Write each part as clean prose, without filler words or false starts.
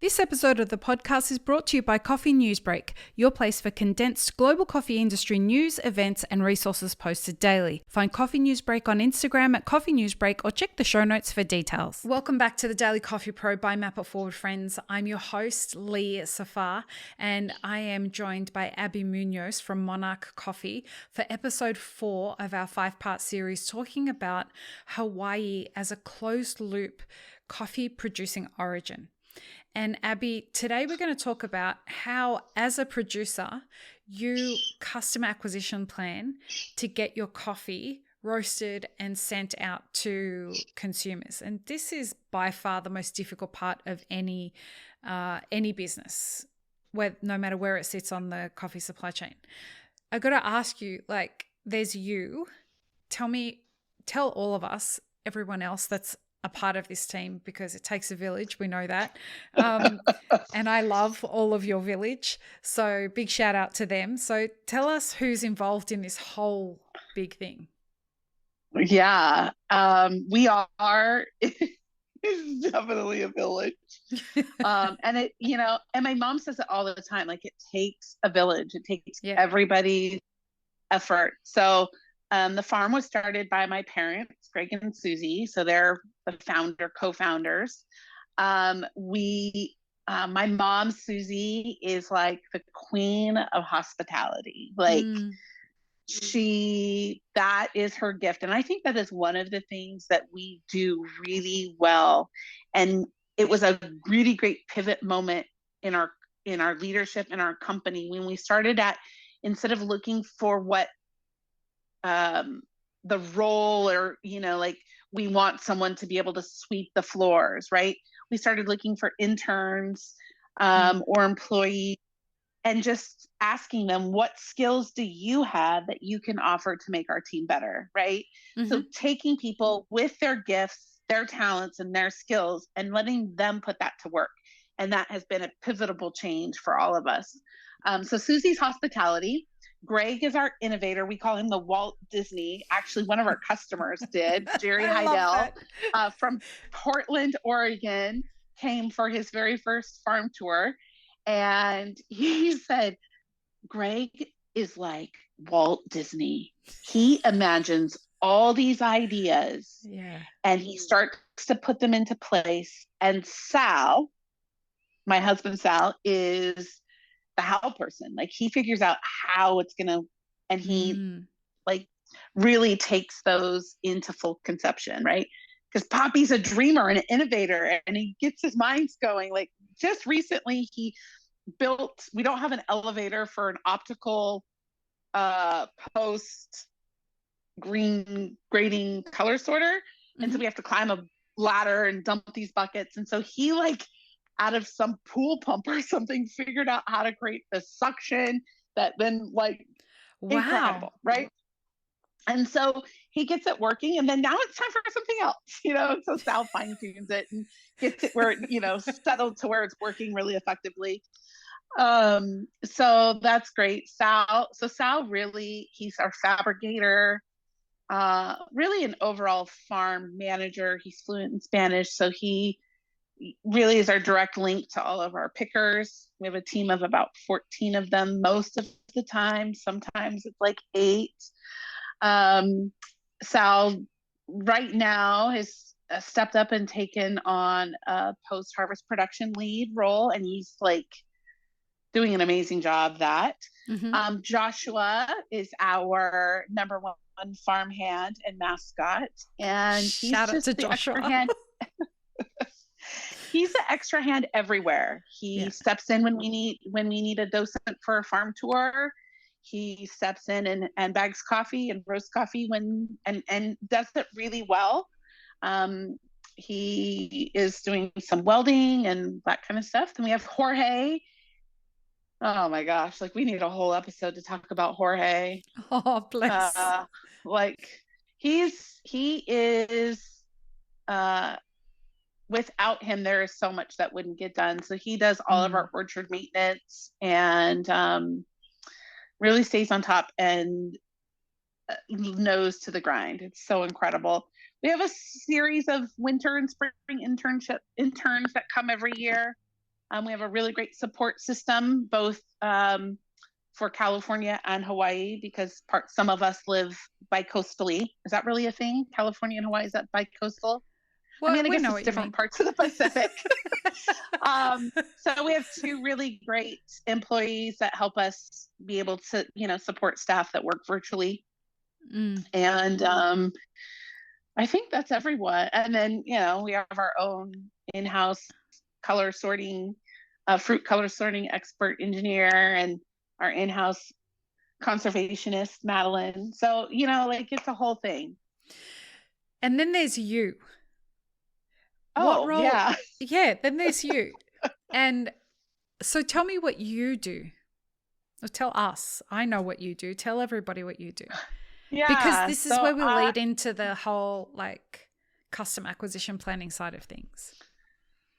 This episode of the podcast is brought to you by Coffee Newsbreak, your place for condensed global coffee industry news, events, and resources posted daily. Find Coffee Newsbreak on Instagram at Coffee Newsbreak or check the show notes for details. Welcome back to the Daily Coffee Pro by Map It Forward, friends. I'm your host, Lee Safar, and I am joined by Abby Munoz from Monarch Coffee for episode 4 of our 5-part series talking about Hawaii as a closed-loop coffee producing origin. And Abby, today we're going to talk about how, as a producer, you custom acquisition plan to get your coffee roasted and sent out to consumers. And this is by far the most difficult part of any business, no matter where it sits on the coffee supply chain. I got to ask you, there's you. Tell all of us, everyone else that's a part of this team, because it takes a village, we know that, and I love all of your village, so big shout out to them. So tell us who's involved in this whole big thing. We are it's definitely a village. And it, and my mom says it all the time, like it takes a village, it takes everybody's effort. So the farm was started by my parents, Greg and Susie. So they're the co-founders. My mom, Susie, is like the queen of hospitality. That is her gift. And I think that is one of the things that we do really well. And it was a really great pivot moment in our leadership in our company when we started instead of looking for what the role or, we want someone to be able to sweep the floors, right? We started looking for interns or employees and just asking them, what skills do you have that you can offer to make our team better, right? Mm-hmm. So taking people with their gifts, their talents, and their skills and letting them put that to work. And that has been a pivotal change for all of us. So Susie's hospitality. Greg is our innovator. We call him the Walt Disney. Actually, one of our customers did. Jerry Heidel from Portland, Oregon, came for his very first farm tour. And he said, Greg is like Walt Disney. He imagines all these ideas and he starts to put them into place. And Sal, my husband Sal, is the how person. Like he figures out how it's gonna, and he really takes those into full conception, right? Because Poppy's a dreamer and an innovator, and he gets his minds going. Like just recently, he built. We don't have an elevator for an optical post green grading color sorter, and so we have to climb a ladder and dump these buckets. And so he out of some pool pump or something, figured out how to create the suction that then incredible, right? And so he gets it working, and then now it's time for something else, so Sal fine tunes it and gets it where settled to where it's working really effectively. So that's great. Sal really, he's our fabricator, really an overall farm manager. He's fluent in Spanish, so he really is our direct link to all of our pickers. We have a team of about 14 of them most of the time. Sometimes it's 8. Sal right now has stepped up and taken on a post-harvest production lead role, and he's doing an amazing job of that. Mm-hmm. Joshua is our number one farm hand and mascot, and he's Shout just out to the Joshua. Extra hand. He's the extra hand everywhere. He steps in when we need a docent for a farm tour. He steps in and bags coffee and roasts coffee and does it really well. He is doing some welding and that kind of stuff. Then we have Jorge. Oh my gosh, we need a whole episode to talk about Jorge. Oh, bless. He is without him, there is so much that wouldn't get done. So he does all of our orchard maintenance and really stays on top and nose to the grind. It's so incredible. We have a series of winter and spring interns that come every year. We have a really great support system, both for California and Hawaii, because some of us live bi-coastally. Is that really a thing? California and Hawaii, is that bi-coastal? Well, I mean, I we guess know it's what you different mean. parts of the Pacific. So we have two really great employees that help us be able to, support staff that work virtually. And I think that's everyone. And then, we have our own in-house color sorting, fruit color sorting expert engineer, and our in-house conservationist, Madeline. So, it's a whole thing. And then there's you. Oh, what role? yeah. Yeah, then there's you. And so tell me what you do. Or tell us. I know what you do. Tell everybody what you do. Yeah. Because this is where we lead into the whole custom acquisition planning side of things.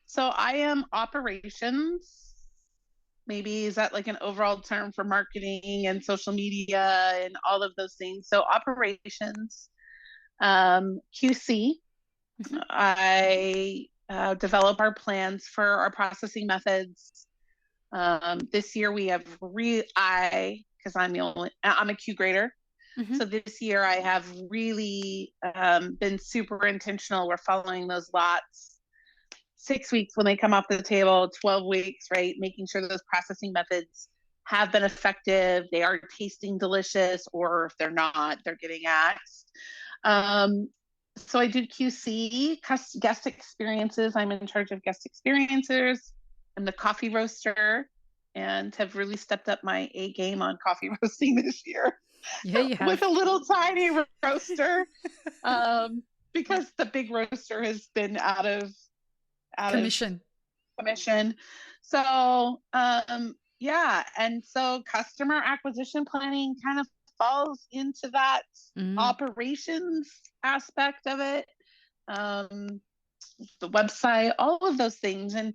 So I am operations. Maybe is that an overall term for marketing and social media and all of those things? So operations, QC. Mm-hmm. I develop our plans for our processing methods. This year we have because I'm a Q grader. Mm-hmm. So this year I have really been super intentional. We're following those lots. 6 weeks when they come off the table, 12 weeks, right? Making sure those processing methods have been effective. They are tasting delicious, or if they're not, they're getting axed. So I do QC, guest experiences. I'm in charge of guest experiences. I'm the coffee roaster and have really stepped up my A game on coffee roasting this year. Yeah, you have. With a little tiny roaster, because the big roaster has been out of commission. So, yeah. And so customer acquisition planning kind of falls into that operations aspect of it. The website, all of those things. And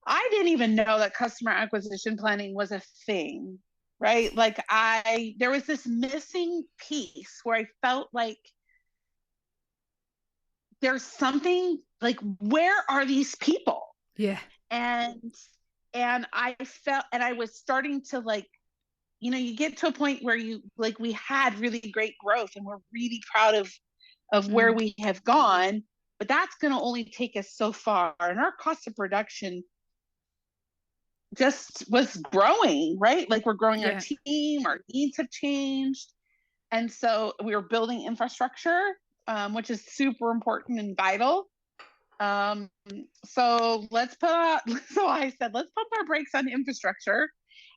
I didn't even know that customer acquisition planning was a thing, right? There was this missing piece where I felt like there's something where are these people? Yeah. And I felt, and I was starting to you get to a point where we had really great growth and we're really proud of where we have gone, but that's going to only take us so far. And our cost of production just was growing, right? We're growing our team, our needs have changed. And so we were building infrastructure, which is super important and vital. So I said, let's pump our brakes on infrastructure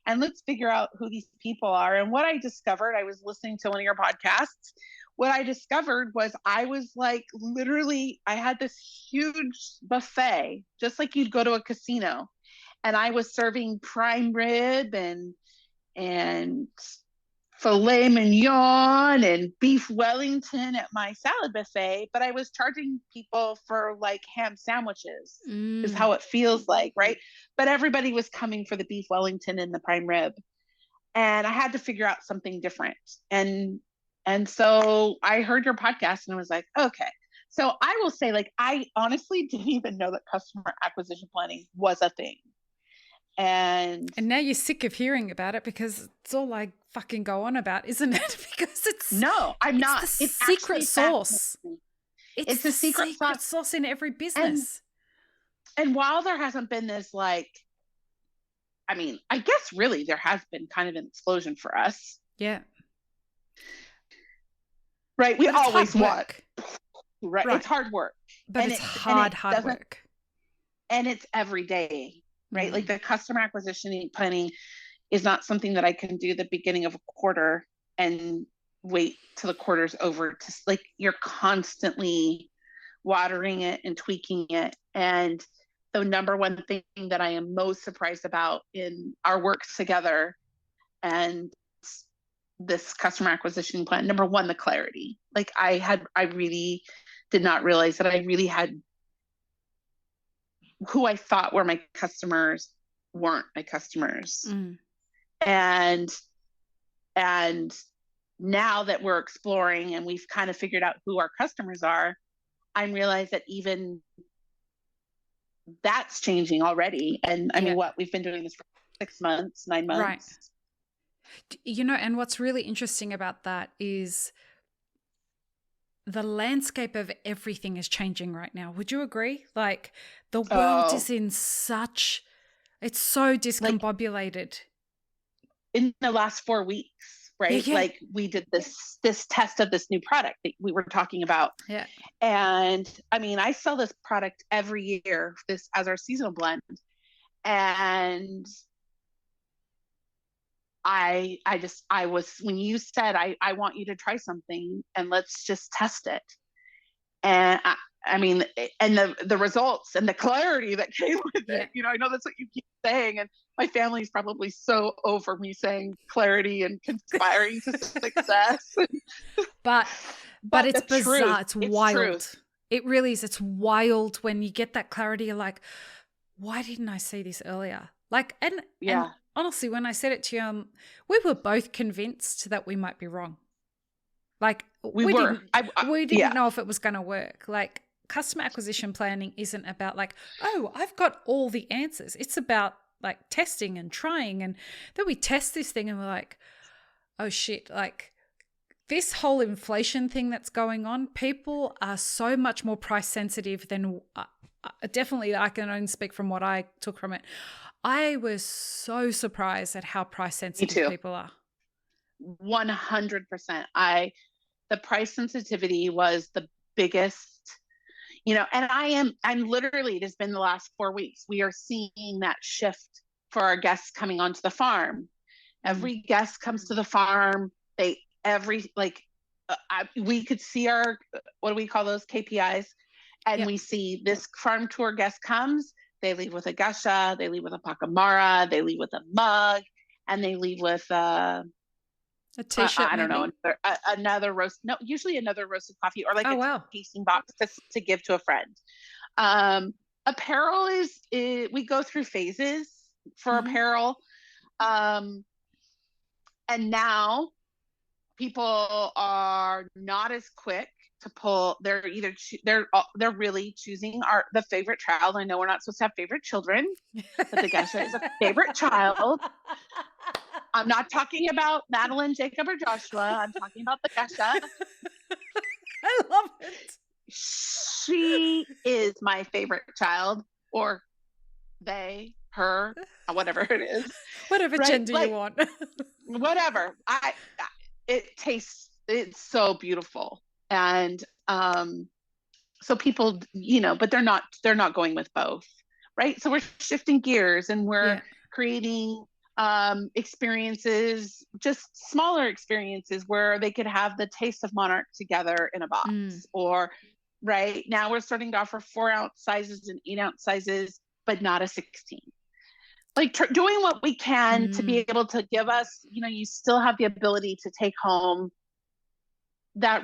and let's figure out who these people are. And what I discovered, I was listening to one of your podcasts. What I discovered was I was literally, I had this huge buffet, just like you'd go to a casino. And I was serving prime rib and filet mignon and beef Wellington at my salad buffet, but I was charging people for ham sandwiches is how it feels like, right? But everybody was coming for the beef Wellington and the prime rib. And I had to figure out something different. And so I heard your podcast and I was like, okay. So I will say I honestly didn't even know that customer acquisition planning was a thing. And now you're sick of hearing about it because it's all fucking go on about, isn't it? Because it's no, I'm not. It's the secret sauce. It's the secret sauce in every business. And while there hasn't been this I guess really there has been kind of an explosion for us. Yeah. Right. We always want. Right. It's hard work. But it's hard work. And it's every day. Right. The customer acquisition planning is not something that I can do the beginning of a quarter and wait till the quarter's over. You're constantly watering it and tweaking it. And the number one thing that I am most surprised about in our work together and this customer acquisition plan, number one, the clarity. I really did not realize that I really had who I thought were my customers weren't my customers. And now that we're exploring and we've kind of figured out who our customers are, I'm realized that even that's changing already. And I mean, Yeah. what, we've been doing this for 6 months, 9 Right. months. You know, and what's really interesting about that is the landscape of everything is changing right now. Would you agree? Like the world Oh, is in such, it's so like discombobulated. in the last 4 weeks, Yeah, right? yeah, Like we did this test of this new product that we were talking about. yeah, And I mean, I sell this product every year, this as our seasonal blend. And I was, when you said, I want you to try something and let's just test it. And I mean, and the results and the clarity that came with yeah. it, I know that's what you keep saying. And my family's probably so over me saying clarity and conspiring to success. But But it's the truth, bizarre. It's it's truth. wild. It really is. It's wild when you get that clarity. You're like, why didn't I see this earlier? Like, and Yeah, honestly, when I said it to you, we were both convinced that we might be wrong. Like we were. we didn't Yeah, know if it was going to work. Like customer acquisition planning isn't about like, oh, I've got all the answers. It's about like testing and trying, and then we test this thing and we're like, oh shit, like this whole inflation thing that's going on, people are so much more price sensitive than definitely I can only speak from what I took from it. I was so surprised at how price me sensitive too. people are. 100%. The price sensitivity was the biggest, and I'm literally, it has been the last 4 weeks. We are seeing that shift for our guests coming onto the farm. Every guest comes to the farm. We could see our, what do we call those, KPIs? And Yep. we see this farm tour guest comes, they leave with a gesha, they leave with a pacamara, they leave with a mug, and they leave with A t-shirt, I don't maybe. know, another roast. No, usually another roasted coffee or like Oh a wow. tasting box to give to a friend. Apparel is we go through phases for apparel, and now people are not as quick to pull. They're either they're really choosing the favorite child. I know we're not supposed to have favorite children, but the gesha is a favorite child. I'm not talking about Madeline, Jacob, or Joshua. I'm talking about the gesha. I love it. She is my favorite child, or they, her, whatever it is. Whatever Right? gender Like, you want. whatever. It's so beautiful. And so people, but they're not going with both. Right. So we're shifting gears and we're creating experiences, just smaller experiences where they could have the taste of Monarch together in a box. Or right now we're starting to offer 4-ounce sizes and 8-ounce sizes, but not a 16. Like doing what we can to be able to give us, you still have the ability to take home that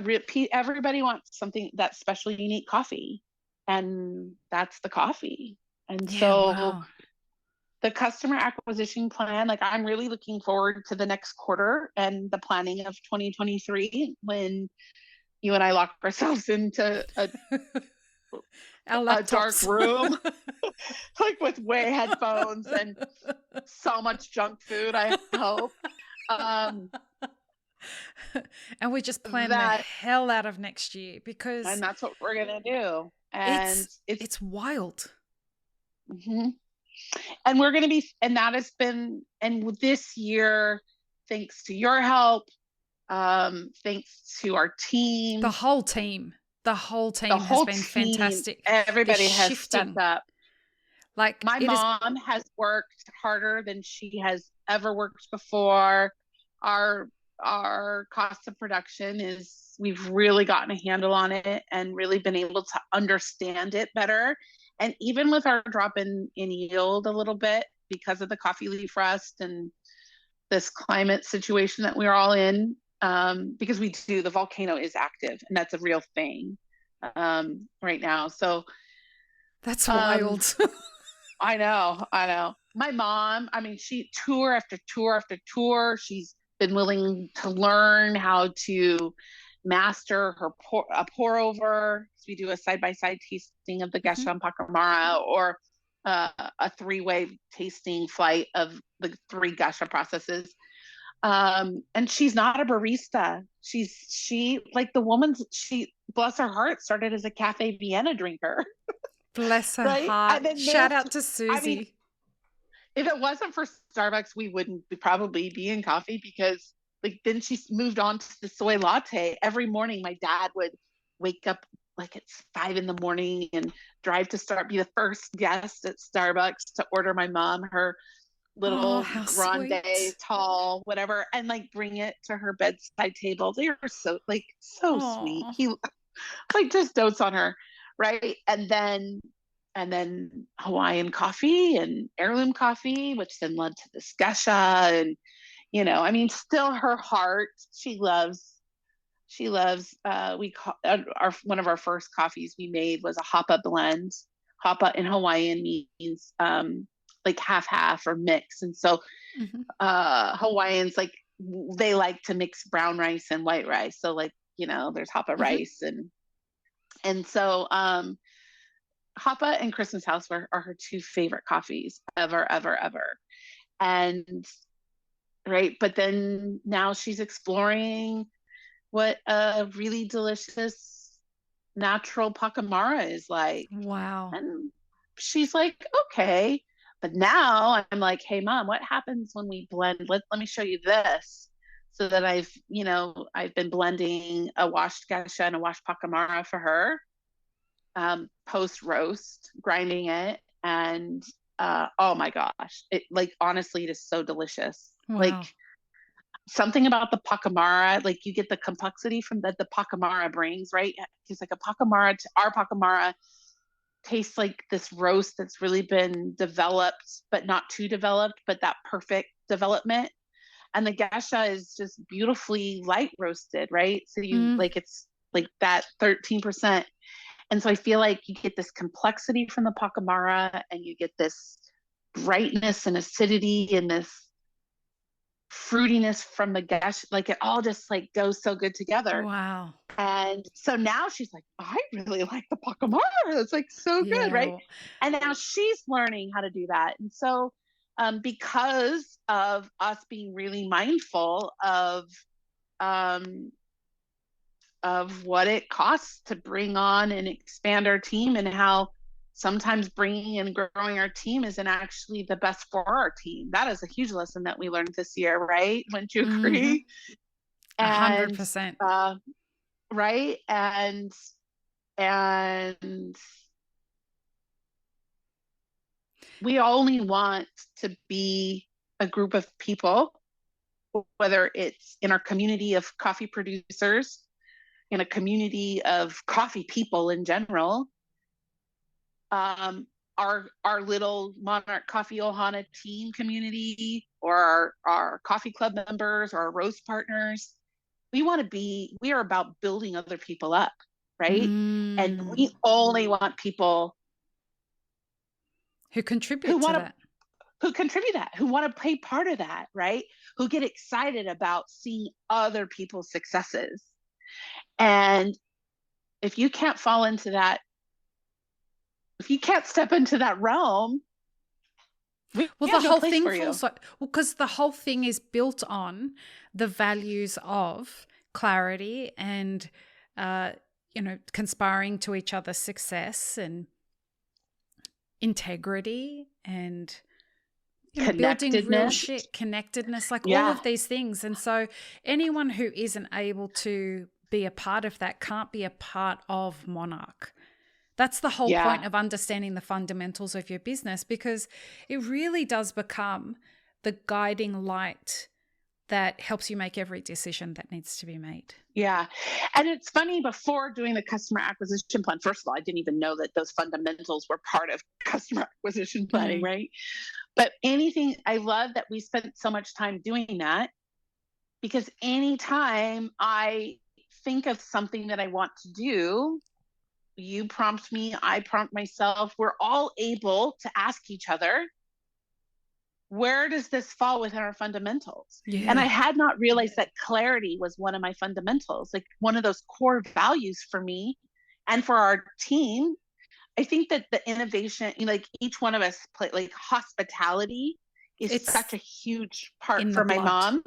everybody wants something, that special, unique coffee, and that's the coffee. And so the customer acquisition plan, like I'm really looking forward to the next quarter and the planning of 2023 when you and I lock ourselves into a dark room, like with way headphones and so much junk food, I hope. And we just plan the hell out of next year and that's what we're going to do. And it's wild. And we're going to be, and that has been, and this year, thanks to your help, thanks to our team, the whole team has been fantastic. Everybody has stepped up. Like my mom has worked harder than she has ever worked before. Our cost of production we've really gotten a handle on it and really been able to understand it better. And even with our drop in yield a little bit because of the coffee leaf rust and this climate situation that we're all in, because the volcano is active and that's a real thing right now. So that's wild. I know. My mom, I mean, she tour after tour after tour. She's been willing to learn how to master a pour over. So we do a side-by-side tasting of the gesha and pacamara, or a 3-way tasting flight of the 3 Geisha processes. And she's not a barista. She like the woman's, she, bless her heart, started as a Cafe Vienna drinker. Bless her Right. And heart. then Shout moved, out to I mean, Susie. if it wasn't for Starbucks, we wouldn't probably be in coffee, because like then she moved on to the soy latte. Every morning my dad would wake up like it's 5 a.m. and drive to be the first guest at Starbucks to order my mom her Oh, little how grande, sweet. tall, whatever, and like bring it to her bedside table. They are so like so sweet. Oh, He like just dotes on her, right? And then Hawaiian coffee and heirloom coffee, which then led to this Gesha. And I mean, still her heart, we call our one of our first coffees we made was a hapa blend. Hapa in Hawaiian means like half or mix. And so mhm. Hawaiians, like, they like to mix brown rice and white rice. So like, there's hapa Mhm. rice, and so Hapa and Christmas House are her 2 favorite coffees ever, ever, ever. And right, but then now she's exploring what a really delicious natural Pacamara is like. Wow. And she's like, okay. But now I'm like, hey, Mom, what happens when we blend? Let me show you this. So that I've been blending a washed Gesha and a washed Pacamara for her, post roast, grinding it. And oh my gosh, it, like, honestly, it is so delicious. Like, Wow. something about the Pacamara, like, you get the complexity from that the Pacamara brings, right? Because like our Pacamara tastes like this roast that's really been developed, but not too developed, but that perfect development. And the Gesha is just beautifully light roasted, right? So Mm. it's like that 13%. And so I feel like you get this complexity from the Pacamara, and you get this brightness and acidity and this fruitiness from the Gesha. Like, it all just like goes so good together. Wow. And so now she's like, I really like the Pacamara. It's like so good, right? Yeah. And now she's learning how to do that. And so, because of us being really mindful um, of what it costs to bring on and expand our team, and how sometimes bringing and growing our team isn't actually the best for our team. That is a huge lesson that we learned this year, right? Wouldn't you Mhm. agree? And 100%. right, and we only want to be a group of people, whether it's in our community of coffee producers, in a community of coffee people in general, our little Monarch Coffee Ohana team community, or our coffee club members, or our roast partners. We are about building other people up, right? And Mm. we only want people Who who contribute to want to that. who contribute that, who want to play part of that, right? Who get excited about seeing other people's successes. And if you can't fall into that, if you can't step into that realm, we Well, the have no whole place thing for you. falls like, well, because the whole thing is built on the values of clarity and, conspiring to each other's success and integrity and, building real Connectedness. shit, connectedness, like all Yeah. of these things. And so anyone who isn't able to be a part of that can't be a part of Monarch. That's the whole Yeah. point of understanding the fundamentals of your business, because it really does become the guiding light that helps you make every decision that needs to be made. Yeah. And it's funny, before doing the customer acquisition plan, first of all, I didn't even know that those fundamentals were part of customer acquisition planning, right? But I love that we spent so much time doing that, because anytime I think of something that I want to do, you prompt me, I prompt myself, we're all able to ask each other, where does this fall within our fundamentals? And I Yeah. had not realized that clarity was one of my fundamentals, like one of those core values for me and for our team I think that the innovation, like each one of us play, like hospitality is It's such a huge part in the for my blood. mom.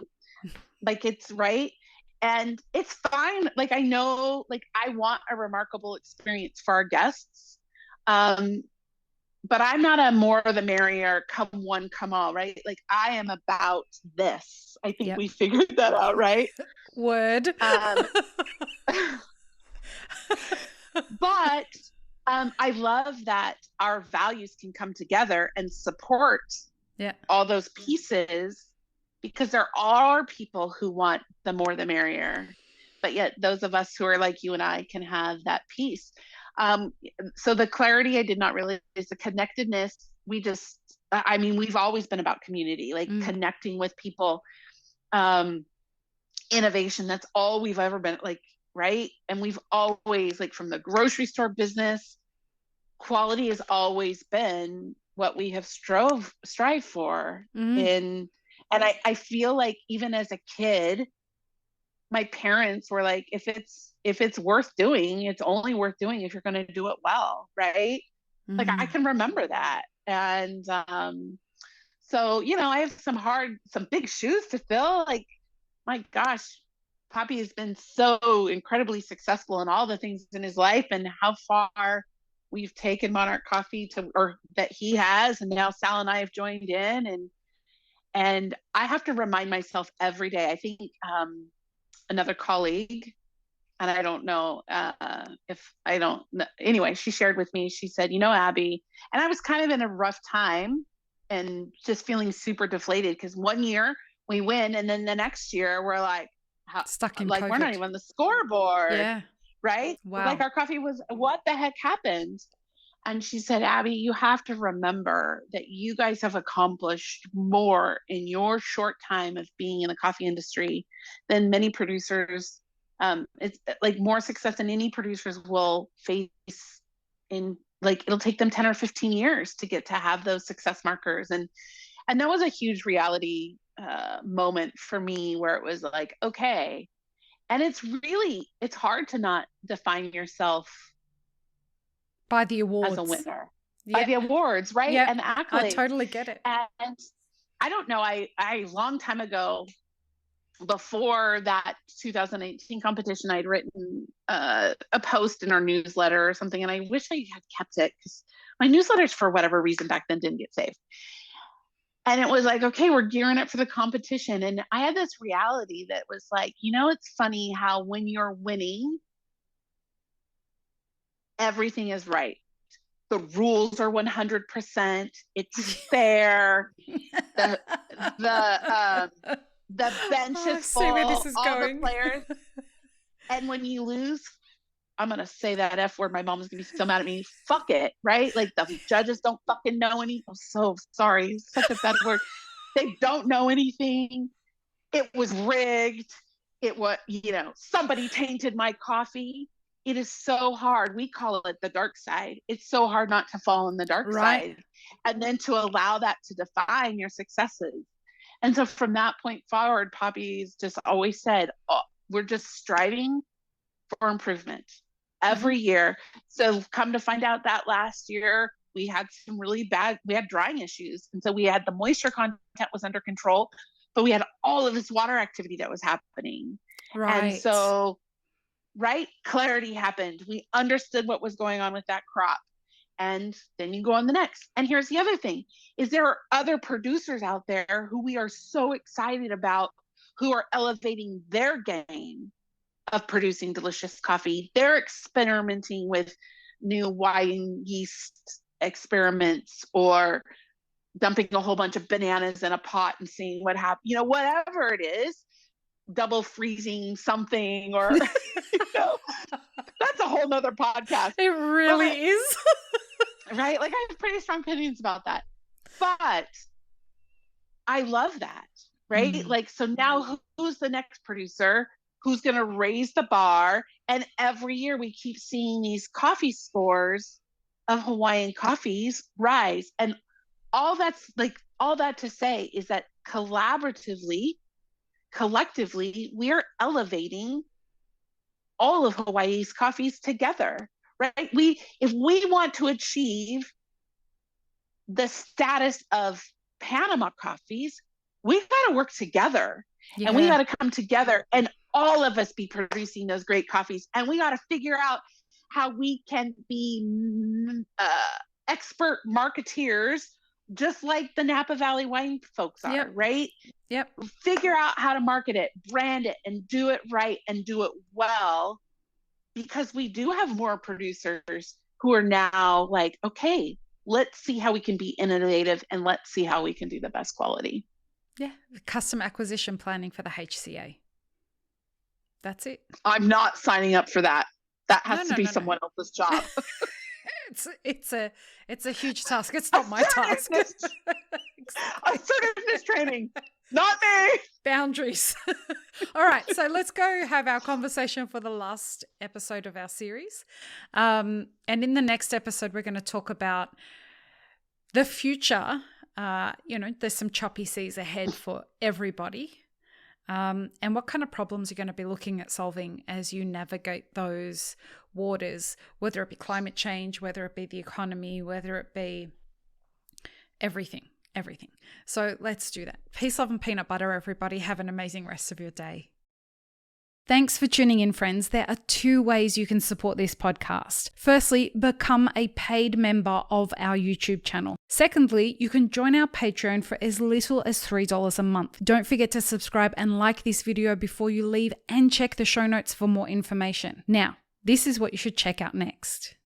Like it's right. And it's fine. Like I know, like I want a remarkable experience for our guests. But I'm not a more the merrier, come one, come all, right? Like I am about this. I think Yep. we figured that out, right? Word. But I love that our values can come together and support all those pieces, because there are people who want the more the merrier, but yet those of us who are like you and I can have that piece. So the clarity, I did not realize, the connectedness. I mean, we've always been about community, like connecting with people, innovation. That's all we've ever been, like, right? And we've always, like, from the grocery store business, quality has always been what we have strive for. And I feel like even as a kid, my parents were like, if it's worth doing, it's only worth doing if you're going to do it well, right? Like I can remember that. And so, I have some big shoes to fill. Like, my gosh, Poppy has been so incredibly successful in all the things in his life, and how far we've taken Monarch Coffee or that he has, and now Sal and I have joined in, and I have to remind myself every day. I think another colleague, and I don't know anyway, she shared with me, she said, Abby, and I was kind of in a rough time and just feeling super deflated because one year we win, and then the next year we're like stuck in like COVID. We're not even on the scoreboard. Yeah. Right. Wow. Like our coffee was, what the heck happened? And she said, Abby, you have to remember that you guys have accomplished more in your short time of being in the coffee industry than many producers. It's like more success than any producers will face in, like, it'll take them 10 or 15 years to get to have those success markers. And that was a huge reality moment for me, where it was like, okay. And it's hard to not define yourself by the awards as a winner, by the awards, right? Yeah, and the accolades. I totally get it. And I don't know, I long time ago, before that 2018 competition, I'd written a post in our newsletter or something, and I wish I had kept it, because my newsletters, for whatever reason back then, didn't get saved. And it was like, okay, we're gearing up for the competition. And I had this reality that was like, it's funny how when you're winning, everything is right. The rules are 100%. It's fair. The bench is full. Where this is all going. The players. And when you lose, I'm going to say that F word. My mom's going to be so mad at me. Fuck it, right? Like, the judges don't fucking know anything. I'm so sorry. Such a bad word. They don't know anything. It was rigged. It was, somebody tainted my coffee. It is so hard. We call it the dark side. It's so hard not to fall on the dark side. And then to allow that to define your successes. And so from that point forward, Poppy's just always said, we're just striving for improvement every year. So come to find out that last year we had we had drying issues. And so we had the moisture content was under control, but we had all of this water activity that was happening. And so, clarity happened. We understood what was going on with that crop. And then you go on the next. And here's the other thing, is there are other producers out there who we are so excited about, who are elevating their game of producing delicious coffee. They're experimenting with new wine yeast experiments, or dumping a whole bunch of bananas in a pot and seeing what happens, whatever it is, double freezing something, or, that's a whole nother podcast. It really is. Right? Like, I have pretty strong opinions about that. But I love that, right? Like, so now who's the next producer who's going to raise the bar? And every year we keep seeing these coffee scores of Hawaiian coffees rise. And all that to say is that collectively, we are elevating all of Hawaii's coffees together, right? If we want to achieve the status of Panama coffees, we've got to work together. Yeah. And we got to come together and all of us be producing those great coffees. And we got to figure out how we can be expert marketeers, just like the Napa Valley wine folks are, right? Yep. Figure out how to market it, brand it, and do it right and do it well, because we do have more producers who are now like, okay, let's see how we can be innovative and let's see how we can do the best quality. Yeah. Custom acquisition planning for the HCA. That's it. I'm not signing up for that. That has to be someone else's job. It's a huge task. It's not my task. Assertiveness training. Not me. Boundaries. All right. So let's go have our conversation for the last episode of our series. And in the next episode, we're going to talk about the future. There's some choppy seas ahead for everybody. And what kind of problems you're going to be looking at solving as you navigate those waters, whether it be climate change, whether it be the economy, whether it be everything. So let's do that. Peace, love, and peanut butter, everybody. Have an amazing rest of your day. Thanks for tuning in, friends. There are 2 ways you can support this podcast. Firstly, become a paid member of our YouTube channel. Secondly, you can join our Patreon for as little as $3 a month. Don't forget to subscribe and like this video before you leave, and check the show notes for more information. Now, this is what you should check out next.